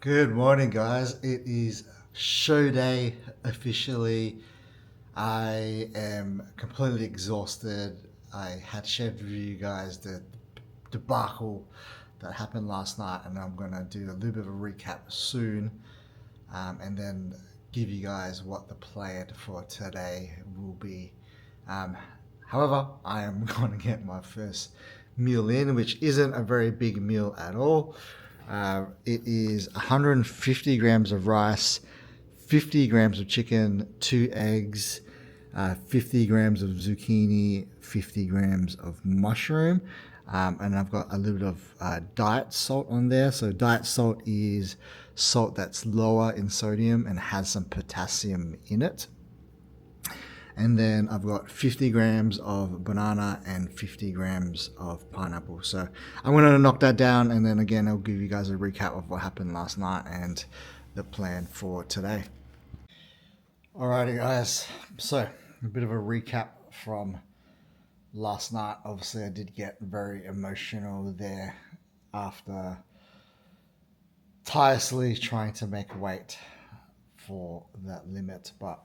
Good morning, guys. It is show day officially. I am completely exhausted. I had shared with you guys the debacle that happened last night, and I'm going to do a little bit of a recap soon, and then give you guys what the plan for today will be. Um, However, I am going to get my first meal in, which isn't a very big meal at all. It is 150 grams of rice, 50 grams of chicken, 2 eggs, 50 grams of zucchini, 50 grams of mushroom, and I've got a little bit of diet salt on there. So diet salt is salt that's lower in sodium and has some potassium in it. And then I've got 50 grams of banana and 50 grams of pineapple. So I'm going to knock that down, and then again I'll give you guys a recap of what happened last night and the plan for today. Alrighty guys, so a bit of a recap from last night. Obviously I did get very emotional there after tirelessly trying to make weight for that limit, but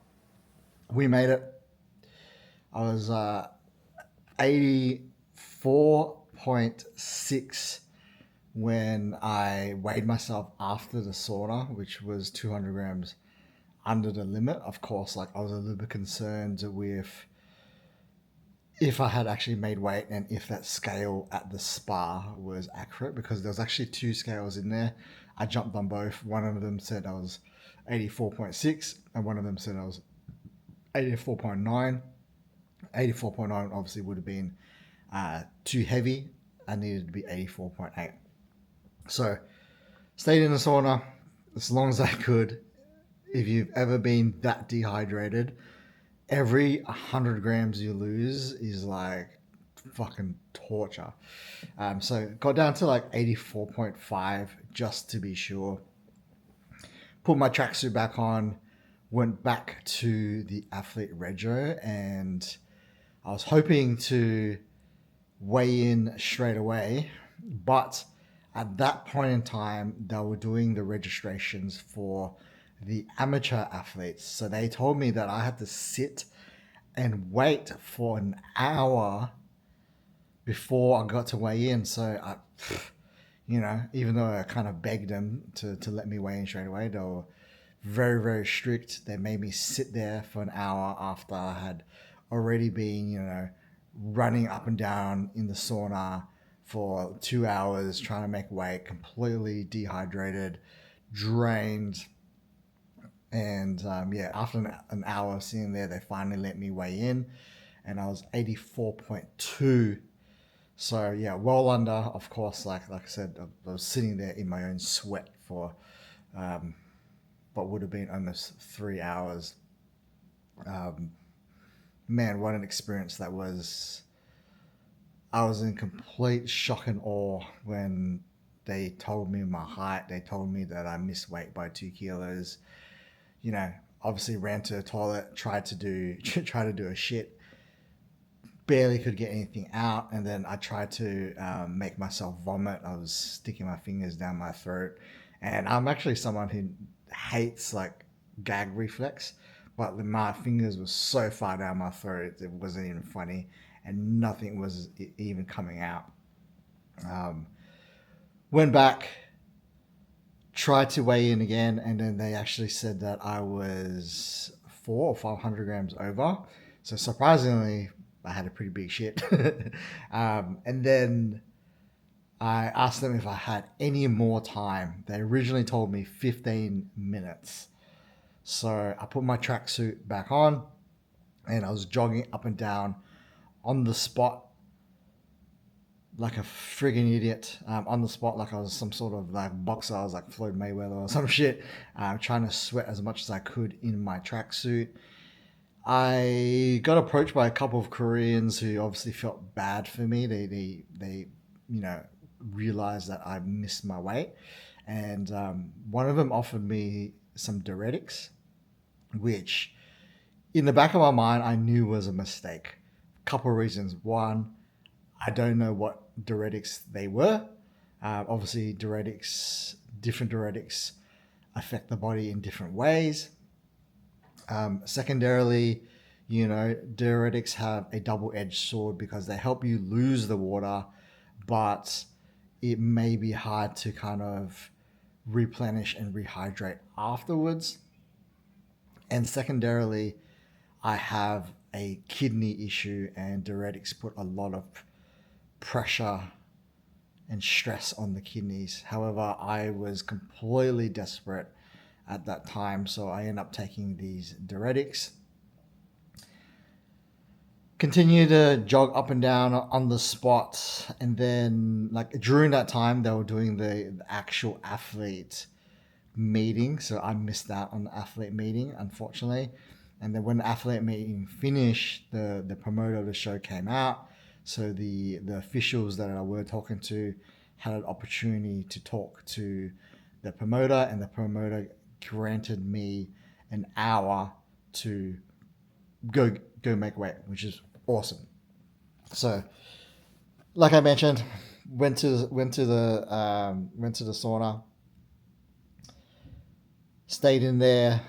we made it. I was 84.6 when I weighed myself after the sauna, which was 200 grams under the limit. Of course, like I was a little bit concerned with if I had actually made weight and if that scale at the spa was accurate, because there was actually two scales in there. I jumped on both. One of them said I was 84.6 and one of them said I was 84.9. 84.9 obviously would have been too heavy. I needed to be 84.8. So stayed in the sauna as long as I could. If you've ever been that dehydrated, every 100 grams you lose is like fucking torture. So got down to like 84.5 just to be sure. Put my tracksuit back on, went back to the athlete rego, and I was hoping to weigh in straight away, but at that point in time, they were doing the registrations for the amateur athletes. So they told me that I had to sit and wait for an hour before I got to weigh in. So even though I kind of begged them to let me weigh in straight away, they were very, very strict. They made me sit there for an hour after I had already been, running up and down in the sauna for 2 hours trying to make weight, completely dehydrated, drained. And after an hour sitting there, they finally let me weigh in, and I was 84.2. So yeah, well under. Of course, like I said, I was sitting there in my own sweat for what would have been almost 3 hours. Man, what an experience that was. I was in complete shock and awe when they told me my height. They told me that I missed weight by 2 kilos. Obviously ran to the toilet, tried to do a shit, barely could get anything out, and then I tried to make myself vomit. I was sticking my fingers down my throat, and I'm actually someone who hates like gag reflex, but my fingers were so far down my throat it wasn't even funny, and nothing was even coming out. Went back, tried to weigh in again, and then they actually said that I was 400 or 500 grams over. So surprisingly, I had a pretty big shit. And then I asked them if I had any more time. They originally told me 15 minutes. So I put my tracksuit back on and I was jogging up and down on the spot like a friggin' idiot, on the spot like I was some sort of like boxer. I was like Floyd Mayweather or some shit, trying to sweat as much as I could in my tracksuit. I got approached by a couple of Koreans who obviously felt bad for me. They realized that I missed my weight, and one of them offered me some diuretics, which in the back of my mind I knew was a mistake. Couple of reasons. One, I don't know what diuretics they were. Obviously, different diuretics affect the body in different ways. Secondarily, diuretics have a double-edged sword because they help you lose the water, but it may be hard to kind of replenish and rehydrate afterwards. And secondarily, I have a kidney issue, and diuretics put a lot of pressure and stress on the kidneys. However, I was completely desperate at that time, so I ended up taking these diuretics. Continue to jog up and down on the spot, and then like during that time they were doing the actual athlete meeting, so I missed out on the athlete meeting, unfortunately. And then when the athlete meeting finished, the promoter of the show came out, so the officials that I were talking to had an opportunity to talk to the promoter, and the promoter granted me an hour to go make weight, which is awesome. So, like I mentioned, went to the sauna, stayed in there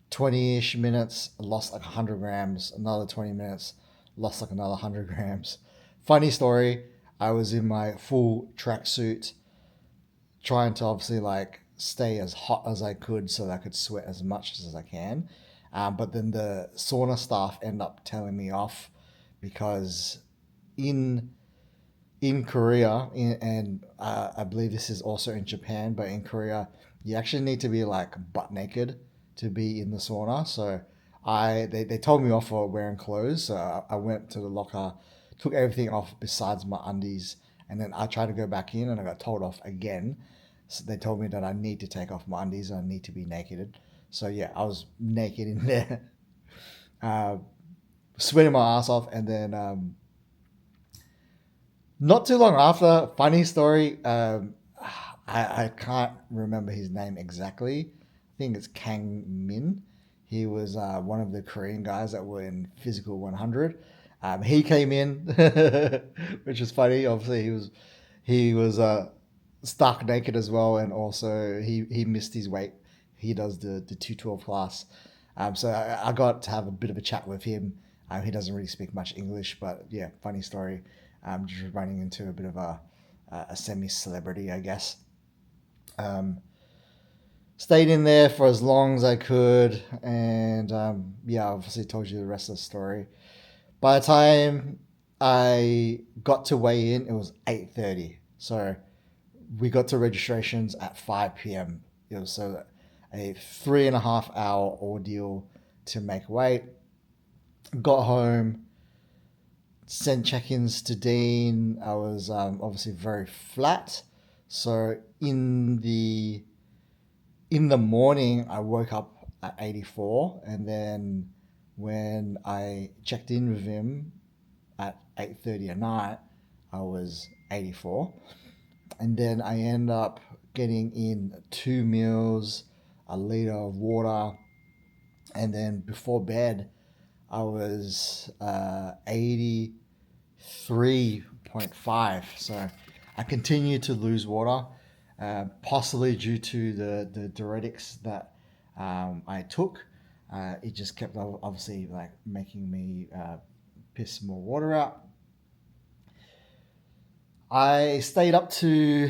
20-ish minutes, lost like 100 grams. Another 20 minutes, lost like another 100 grams. Funny story, I was in my full tracksuit, trying to obviously like stay as hot as I could so that I could sweat as much as I can. But then the sauna staff end up telling me off because in Korea, and I believe this is also in Japan, but in Korea, you actually need to be like butt naked to be in the sauna. So they told me off for wearing clothes. So I went to the locker, took everything off besides my undies, and then I tried to go back in and I got told off again. So they told me that I need to take off my undies and I need to be naked. So yeah, I was naked in there, sweating my ass off, and then not too long after, funny story, I can't remember his name exactly. I think it's Kang Min. He was one of the Korean guys that were in Physical 100. He came in, which is funny. Obviously, he was stark naked as well, and also he missed his weight. He does the 212 class. So I got to have a bit of a chat with him. He doesn't really speak much English, but yeah, funny story. Just running into a bit of a semi-celebrity, I guess. Stayed in there for as long as I could, and yeah, obviously told you the rest of the story. By the time I got to weigh in, it was 8:30. So we got to registrations at 5 p.m. It was so a 3.5 hour ordeal to make weight. Got home, sent check-ins to Dean. I was obviously very flat. So in the morning, I woke up at 84, and then when I checked in with him at 8:30 at night, I was 84. And then I end up getting in 2 meals, a liter of water, and then before bed, I was 83.5. So I continued to lose water, possibly due to the diuretics that I took. It just kept obviously like making me piss more water out. I stayed up to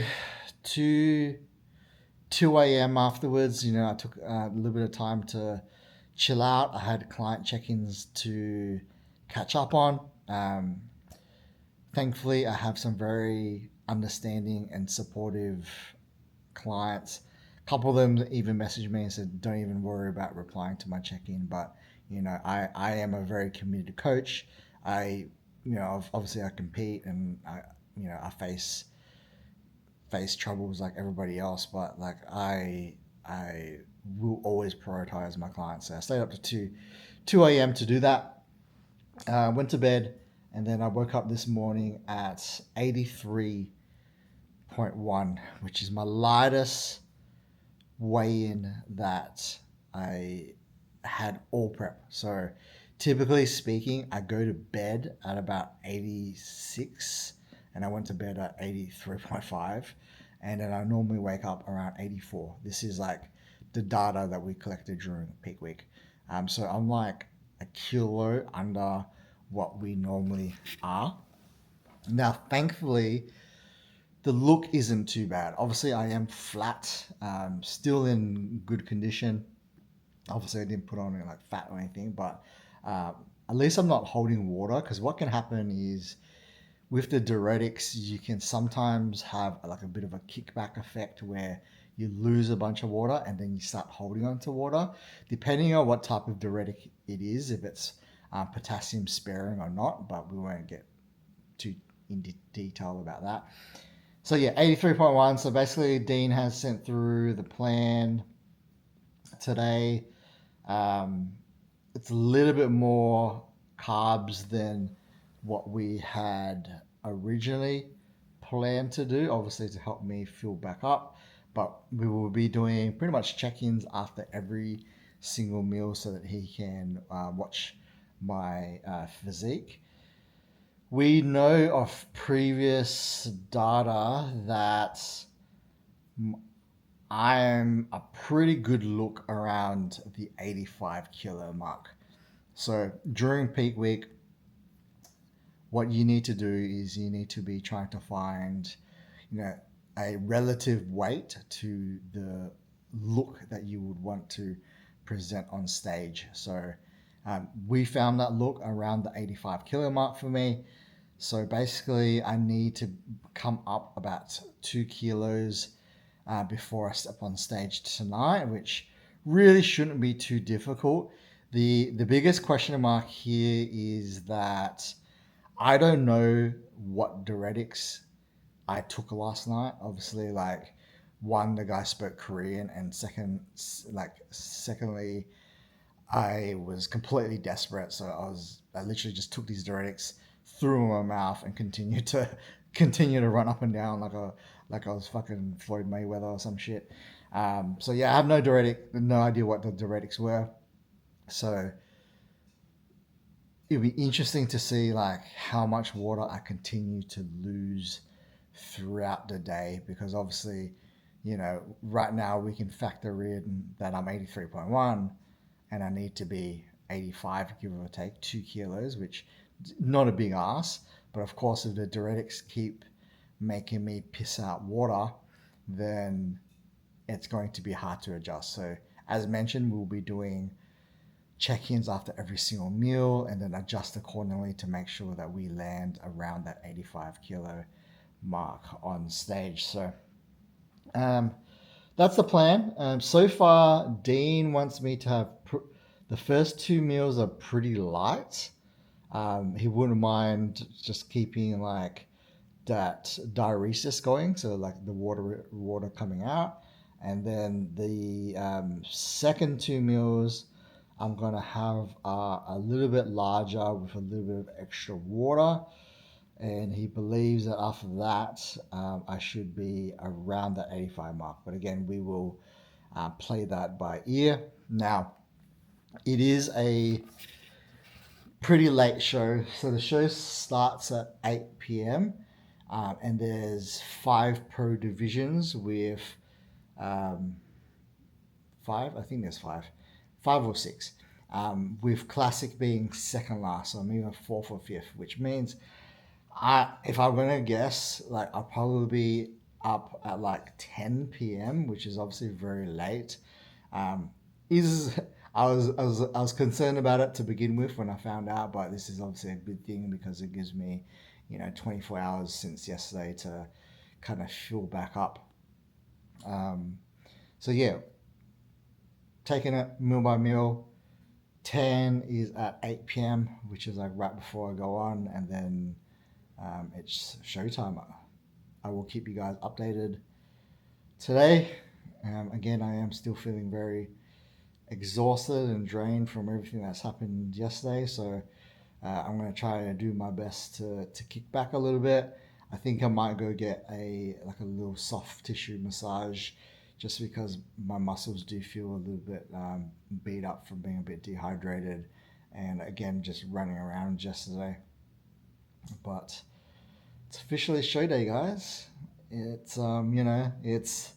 2 a.m. afterwards. I took a little bit of time to chill out. I had client check-ins to catch up on. Thankfully, I have some very understanding and supportive clients. A couple of them even messaged me and said, "Don't even worry about replying to my check-in." But I am a very committed coach. Obviously I compete, and I face troubles like everybody else, but like I will always prioritize my clients. So I stayed up to 2 a.m. to do that. Went to bed, and then I woke up this morning at 83.1, which is my lightest weigh-in that I had all prep. So typically speaking, I go to bed at about 86, and I went to bed at 83.5. and then I normally wake up around 84. This is like the data that we collected during peak week. So I'm like a kilo under what we normally are. Now, thankfully, the look isn't too bad. Obviously, I am flat, still in good condition. Obviously, I didn't put on like fat or anything, but uh, at least I'm not holding water, because what can happen is with the diuretics, you can sometimes have like a bit of a kickback effect where you lose a bunch of water and then you start holding on to water, depending on what type of diuretic it is, if it's potassium sparing or not, but we won't get too in detail about that. So yeah, 83.1. So basically, Dean has sent through the plan today. Um, it's a little bit more carbs than what we had originally planned to do, obviously to help me fill back up. But we will be doing pretty much check-ins after every single meal so that he can watch my physique. We know of previous data that I'm a pretty good look around the 85 kilo mark. So during peak week, what you need to do is you need to be trying to find, a relative weight to the look that you would want to present on stage. So we found that look around the 85 kilo mark for me. So basically, I need to come up about 2 kilos before I step on stage tonight, which really shouldn't be too difficult. The biggest question mark here is that I don't know what diuretics I took last night. Obviously, like, one, the guy spoke Korean, and secondly, I was completely desperate. So I literally just took these diuretics, threw them in my mouth, and continued to run up and down like I was fucking Floyd Mayweather or some shit. So yeah, I have no idea what the diuretics were. So it'll be interesting to see like how much water I continue to lose throughout the day, because obviously, right now we can factor in that I'm 83.1 and I need to be 85, give or take 2 kilos, which is not a big ask. But of course, if the diuretics keep making me piss out water, then it's going to be hard to adjust. So as mentioned, we'll be doing check-ins after every single meal and then adjust accordingly to make sure that we land around that 85 kilo mark on stage. So that's the plan. So far, Dean wants me to have the first 2 meals are pretty light. He wouldn't mind just keeping like that diuresis going, so like the water coming out, and then the second 2 meals I'm gonna have a little bit larger with a little bit of extra water, and he believes that after that I should be around the 85 mark. But again, we will play that by ear. Now, it is a pretty late show, so the show starts at 8 p.m. And there's 5 pro divisions with five. I think there's 5 or 6. With classic being second last, so I'm either fourth or fifth, which means if I'm gonna guess, like, I'll probably be up at like 10 p.m., which is obviously very late. Is I was concerned about it to begin with when I found out, but this is obviously a good thing because it gives me 24 hours since yesterday to kind of fill back up. So yeah, taking it meal by meal. 10 is at 8 p.m., which is like right before I go on, and then it's showtime. I will keep you guys updated today. Again, I am still feeling very exhausted and drained from everything that's happened yesterday, so I'm going to try to do my best to kick back a little bit. I think I might go get a little soft tissue massage, just because my muscles do feel a little bit beat up from being a bit dehydrated, and again, just running around yesterday. But it's officially show day, guys. It's it's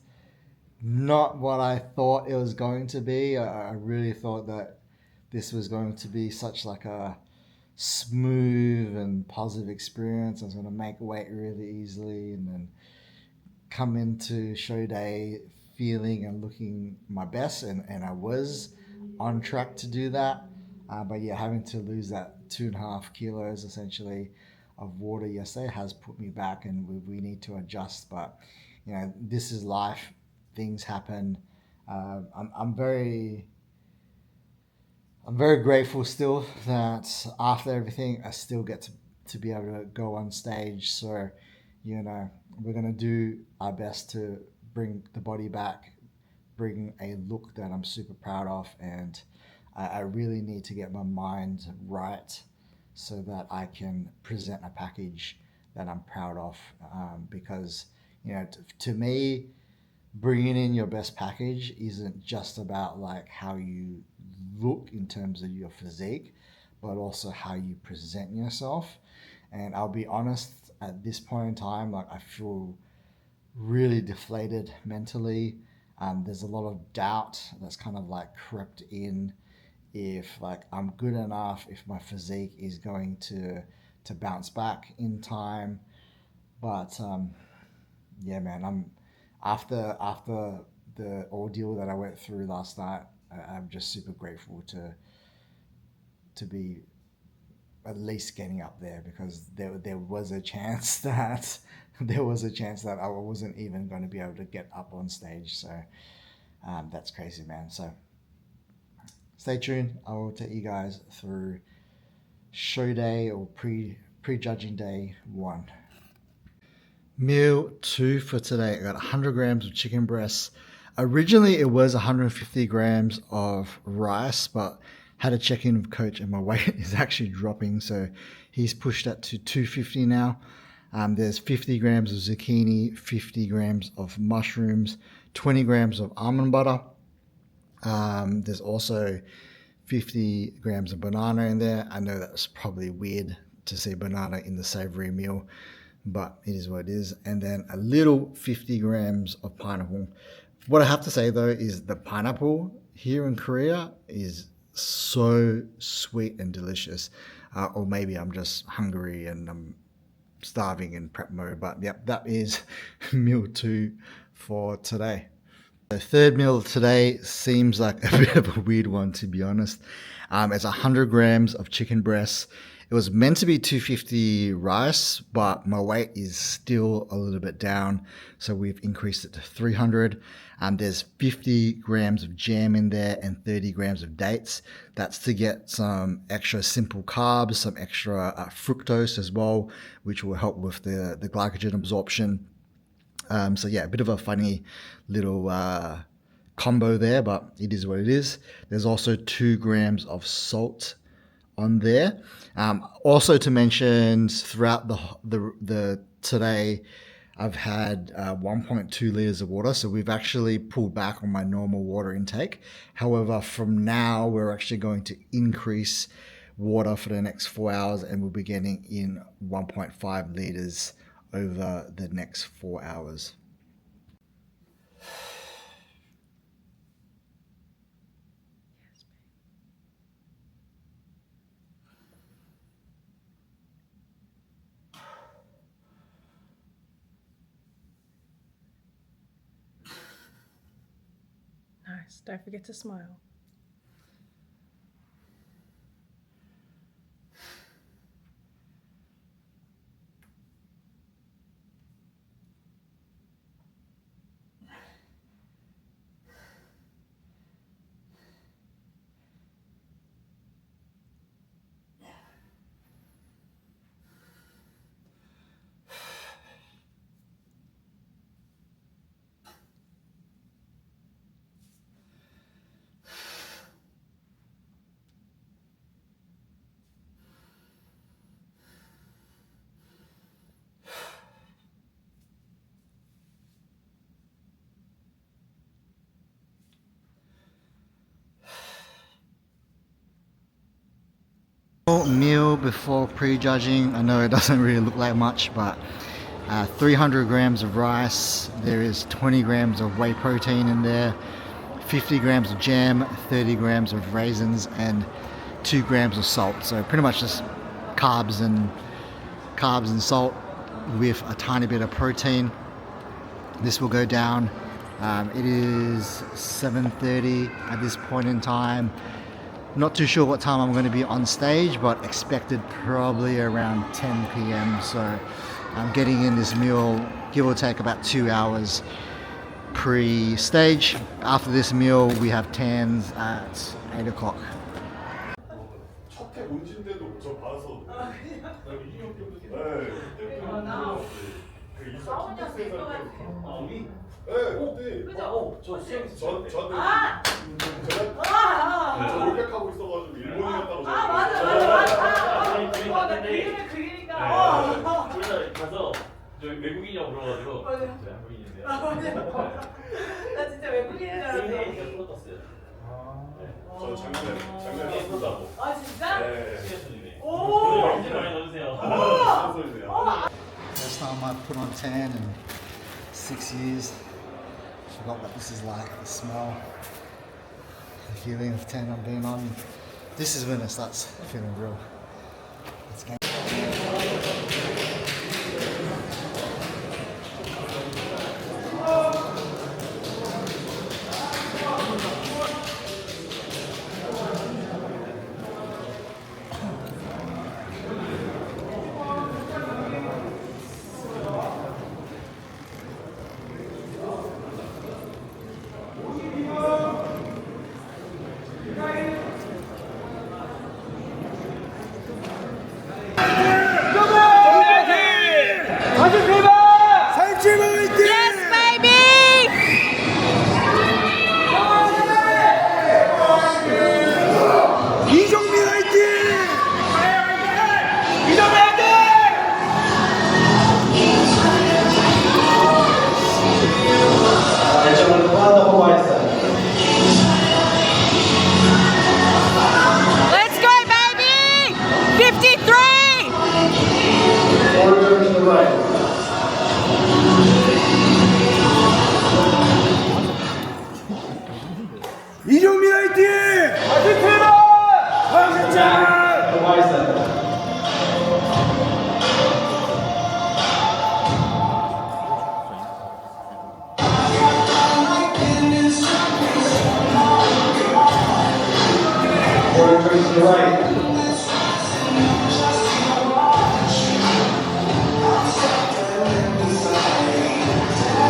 not what I thought it was going to be. I really thought that this was going to be such like a smooth and positive experience. I was going to make weight really easily and then come into show day feeling and looking my best, and I was on track to do that. But yeah, having to lose that 2.5 kilos essentially of water yesterday has put me back, and we need to adjust. But this is life. Things happen. I'm very grateful still that after everything, I still get to be able to go on stage. So, we're going to do our best to bring the body back, bring a look that I'm super proud of. And I really need to get my mind right so that I can present a package that I'm proud of. Because, to me, bringing in your best package isn't just about like how you look in terms of your physique, but also how you present yourself. And I'll be honest, at this point in time, like I feel really deflated mentally. There's a lot of doubt that's kind of like crept in if like I'm good enough, if my physique is going to bounce back in time. But yeah, man, I'm after the ordeal that I went through last night. I'm just super grateful to be at least getting up there, because there was a chance that I wasn't even going to be able to get up on stage. So that's crazy, man. So stay tuned. I will take you guys through show day or prejudging day 1. Meal 2 for today. I got 100 grams of chicken breasts. Originally, it was 150 grams of rice, but had a check in with coach and my weight is actually dropping. So he's pushed that to 250 now. There's 50 grams of zucchini, 50 grams of mushrooms, 20 grams of almond butter. There's also 50 grams of banana in there. I know that's probably weird to see banana in the savory meal, but it is what it is. And then a little 50 grams of pineapple. What I have to say though is the pineapple here in Korea is so sweet and delicious. Or maybe I'm just hungry and I'm starving in prep mode. But yep, that is meal 2 for today. The third meal today seems like a bit of a weird one, to be honest. It's 100 grams of chicken breasts. It was meant to be 250 rice, but my weight is still a little bit down, so we've increased it to 300. There's 50 grams of jam in there and 30 grams of dates. That's to get some extra simple carbs, some extra fructose as well, which will help with the glycogen absorption. So yeah, a bit of a funny little combo there, but it is what it is. There's also 2 grams of salt on there. Also to mention, throughout the today, I've had 1.2 liters of water, so we've actually pulled back on my normal water intake. However, from now we're actually going to increase water for the next 4 hours, and we'll be getting in 1.5 liters over the next 4 hours. Nice. Don't forget to smile. Meal before prejudging. I know it doesn't really look like much, but 300 grams of rice, there is 20 grams of whey protein in there, 50 grams of jam, 30 grams of raisins, and 2 grams of salt. So pretty much just carbs and salt with a tiny bit of protein. This will go down. It is 7:30 at this point in time. Not too sure what time I'm going to be on stage, but expected probably around 10 p.m. So I'm getting in this meal, give or take about 2 hours pre-stage. After this meal, we have tans at 8 o'clock. 첫해 문진대도 저 받아서 저 올백하고 있어가지고 일본인 같다고 나 그림을 그리니까. 둘 다 가서 저 외국인이라고 물어가지고 저 한국인인데요. 나 진짜 외국인인 줄 알았는데. 떴어요. 저 작년에 했다고. 아 진짜? 네. 오. 많이 넣으세요. First time I put on tan in 6 years. Forgot what this is like, the smell, the feeling of tan I'm being on. This is when it starts feeling real. Let's go. Let's go, baby! 53! Order to the right. 이종민 화이팅! The bicep. Order to the right.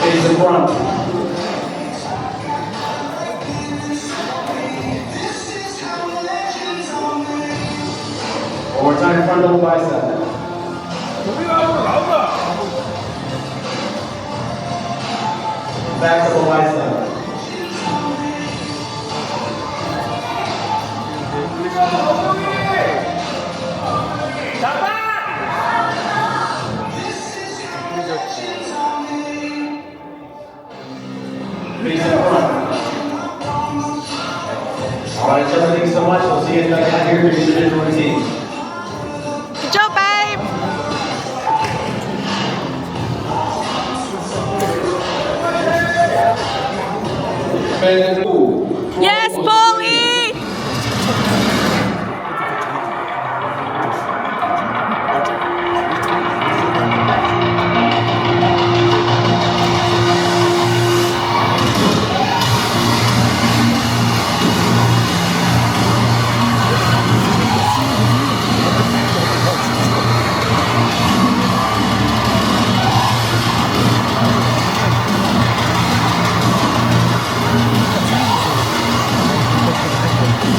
Face the front. One more time, front double bicep. Back double bicep. Face in front. All right, gentlemen, thanks so much. We'll see you back out here for your individual routines. Good job, babe! Yes, Paulie!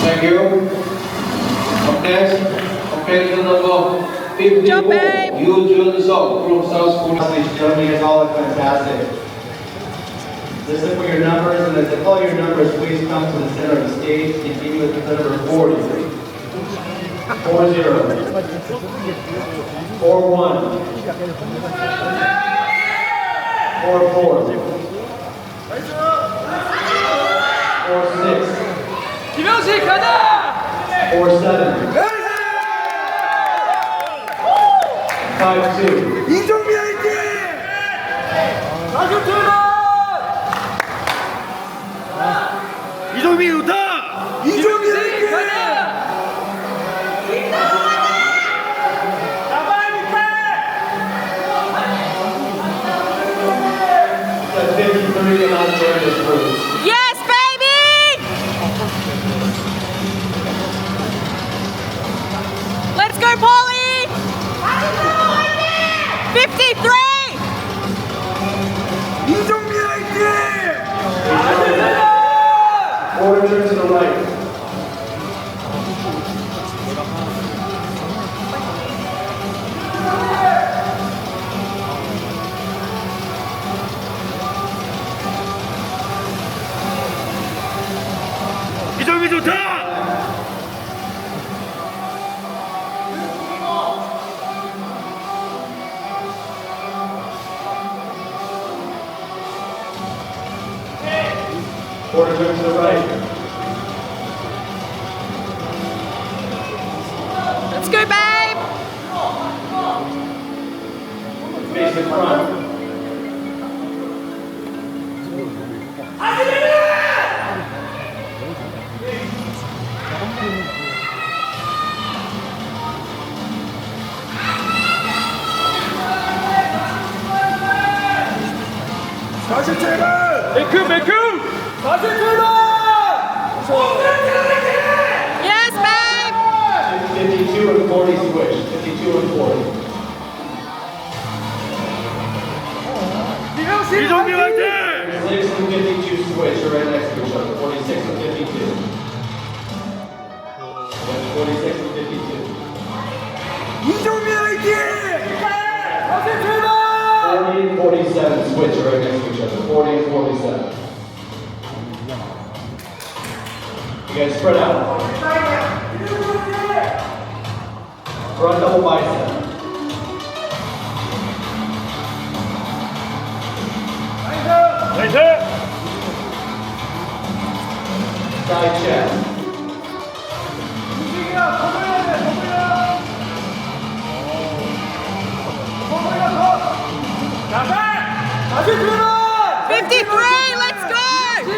Thank you. Up next, competitor number 54, Job, babe. Yujun Sok from South Korea. Ladies and gentlemen, you guys all look fantastic. Listen for your numbers, and as I call your numbers, please come to the center of the stage. Continue with the number 40. 40. 41. 44. 46. 김영식 가자! 47. 52. 이종민 화이팅! 이정민 좋다! 이정민 화이팅! That's 53 and not join this group. Yes, baby! Let's go, Polly! 53! 이정민 화이팅! Quarter turn to the right. 이정민 좋다! Quarter turn to the right. Let's go, babe! Face the front. 다시 출발! 메크! 다시 출발! Yes, babe! 52 and 40 switch. 52 and 40. 이정민 화이팅! 46 and 52 switch are right next to each other. 46 and 52. Then 46 and 52. 이정민 화이팅! 다시 출발! 40 and 47 switch are right next to each other. 40 and 47. You guys spread out. Front double bicep. 화이팅! Side chest. 다시 출발! 53, let's go!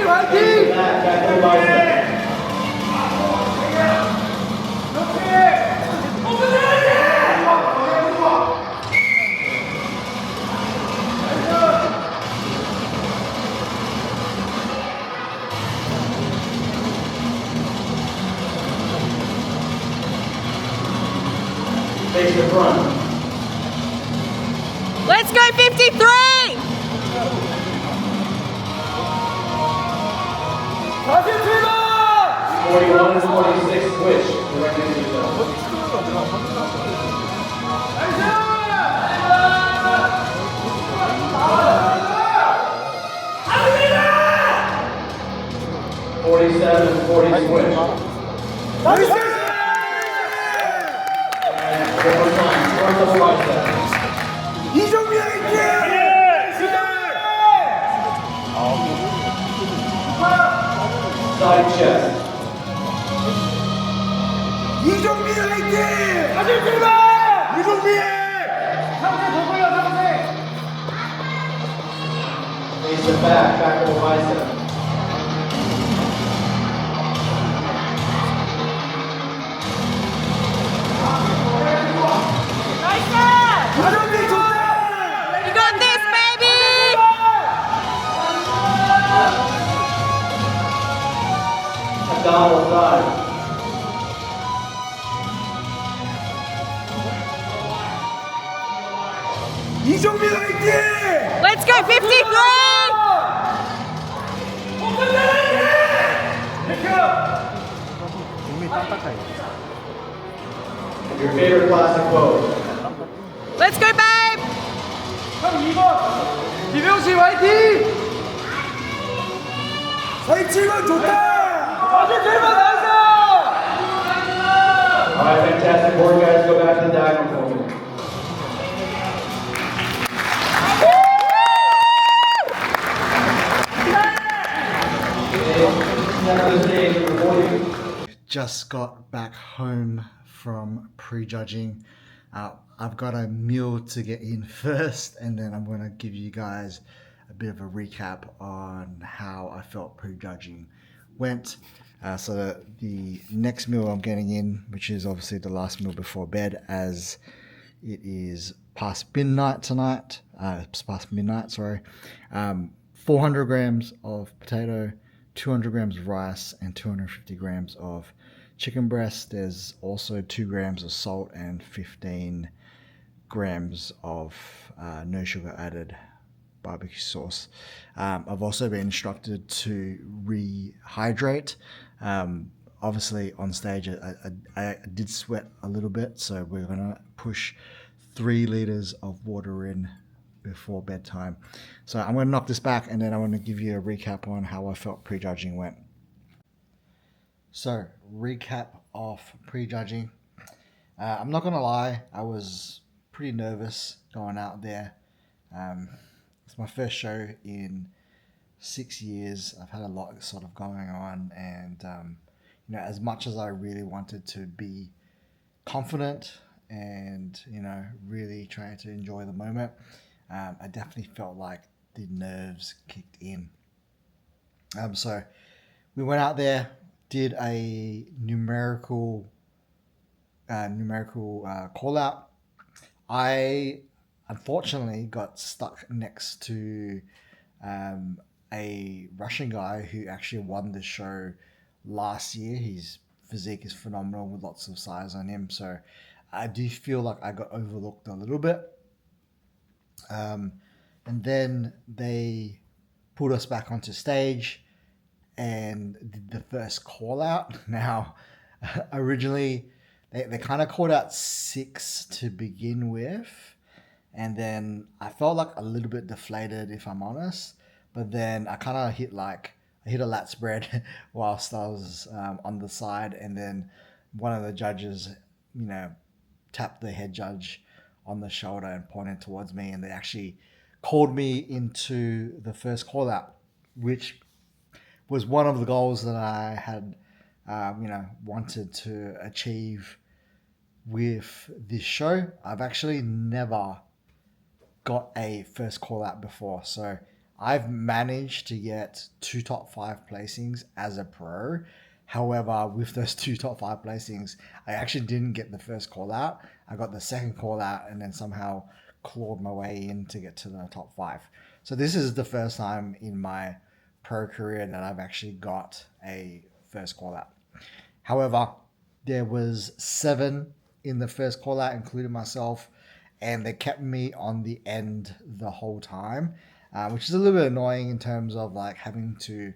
화이팅! Back double bicep. Face the front. Let's go, 53! 다시 출발! 41 and 46 switch. They're right next to each other. 나이스! 47 and 40 switch. 나이스! One more time. Front double bicep. 이정민 화이팅! Side chest. 이정민 화이팅! 다시 출발! 이정민! 상체 더 벌려 상체! Face the back double bicep. 이정민 좋다! You got this, baby! Abdominal side. 이정민 화이팅! Let's go, 53! Your favorite classic quote. Let's go, babe! 형 2번 김영씨 화이팅! 47번 좋다! 다시 출발 나이스! All right, fantastic work, guys. Go back to the diagonal for me. Just got back home from prejudging. I've got a meal to get in first, and then I'm going to give you guys a bit of a recap on how I felt prejudging went. So the next meal I'm getting in, which is obviously the last meal before bed, as it is past midnight tonight. It's past midnight, sorry. 400 grams of potato, 200 grams of rice, and 250 grams of chicken breast. There's also 2 grams of salt and 15 grams of no sugar added barbecue sauce. I've also been instructed to rehydrate. Obviously on stage I did sweat a little bit, so we're gonna push 3 liters of water in before bedtime. So I'm gonna knock this back, and then I want to give you a recap on how I felt prejudging went. So recap of prejudging. I'm not gonna lie, I was pretty nervous going out there. It's my first show in 6 years. I've had a lot sort of going on, and as much as I really wanted to be confident and really trying to enjoy the moment, I definitely felt like the nerves kicked in. So we went out there, did a numerical call out. I unfortunately got stuck next to a Russian guy who actually won the show last year. His physique is phenomenal with lots of size on him, so I do feel like I got overlooked a little bit. And then they put us back onto stage and did the first call out. Now, originally they kind of called out 6 to begin with, and then I felt like a little bit deflated, if I'm honest. But then I kind of hit a lat spread whilst I was on the side, and then one of the judges, tapped the head judge on the shoulder and pointed towards me, and they actually called me into the first call out, which was one of the goals that I had, wanted to achieve with this show. I've actually never got a first call out before, so I've managed to get 2 top 5 placings as a pro. However, with those 2 top 5 placings, I actually didn't get the first call out. I got the second call out and then somehow clawed my way in to get to the top 5. So this is the first time in my pro career that I've actually got a first call out. However, there was 7 in the first call out, including myself, and they kept me on the end the whole time, which is a little bit annoying in terms of like having to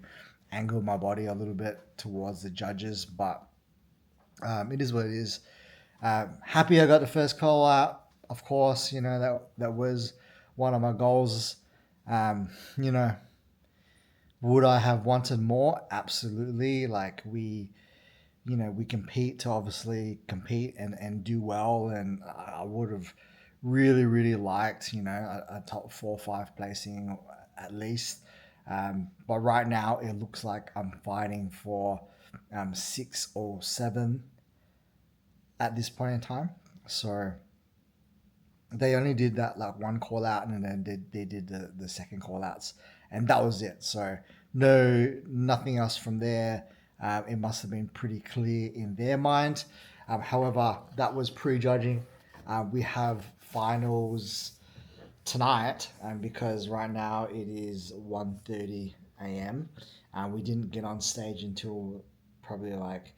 angle my body a little bit towards the judges, but it is what it is. Happy I got the first call out. Of course, that was one of my goals. Would I have wanted more? Absolutely. Like we compete to obviously compete and do well, and I would have really, really liked, a top 4 or 5 placing at least. But right now it looks like I'm fighting for 6 or 7 at this point in time. So they only did that like one call out, and then they did the second call outs, and that was it. So nothing else from there. It must have been pretty clear in their mind. However, that was prejudging. We have finals tonight, because right now it is 1:30 a.m. We didn't get on stage until probably like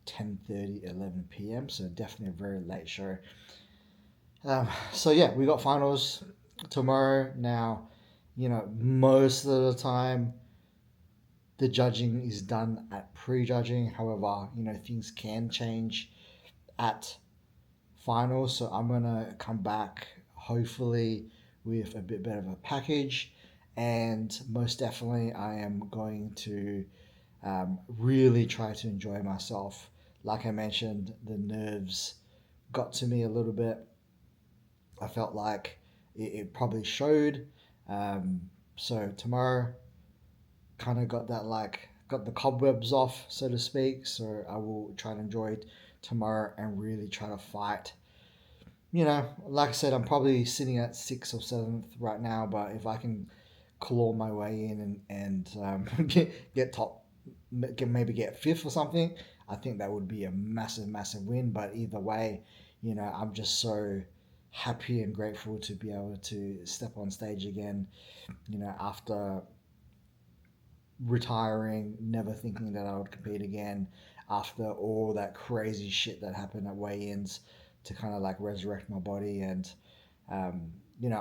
10:30, 11 p.m. So definitely a very late show. So yeah, we got finals tomorrow. Now, most of the time the judging is done at prejudging. However, things can change at finals. So I'm going to come back hopefully with a bit better of a package. And most definitely I am going to really try to enjoy myself. Like I mentioned, the nerves got to me a little bit. I felt like it probably showed. So tomorrow kind of got the cobwebs off, so to speak. So I will try to enjoy it tomorrow and really try to fight. Like I said, I'm probably sitting at 6th or 7th right now, but if I can claw my way in and get top, maybe get fifth or something, I think that would be a massive win. But either way, you know, I'm just so happy and grateful to be able to step on stage again, you know, after retiring, never thinking that I would compete again, after all that crazy shit that happened at weigh-ins, to kind of like resurrect my body. And you know,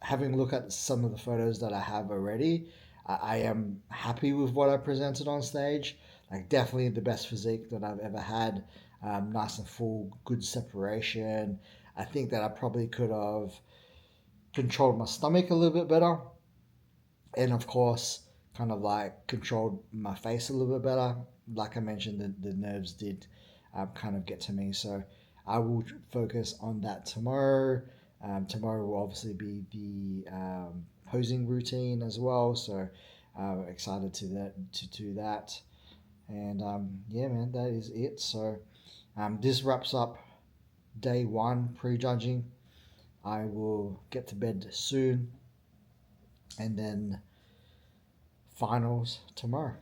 having looked at some of the photos that I have already, I am happy with what I presented on stage. Like definitely the best physique that I've ever had. Nice and full, good separation. I think that I probably could have controlled my stomach a little bit better, and of course kind of like controlled my face a little bit better. Like I mentioned, the nerves did kind of get to me, so I will focus on that tomorrow. Tomorrow will obviously be the posing routine as well, so excited to do that. And yeah, man, that is it. So this wraps up day one prejudging. I will get to bed soon, and then finals tomorrow.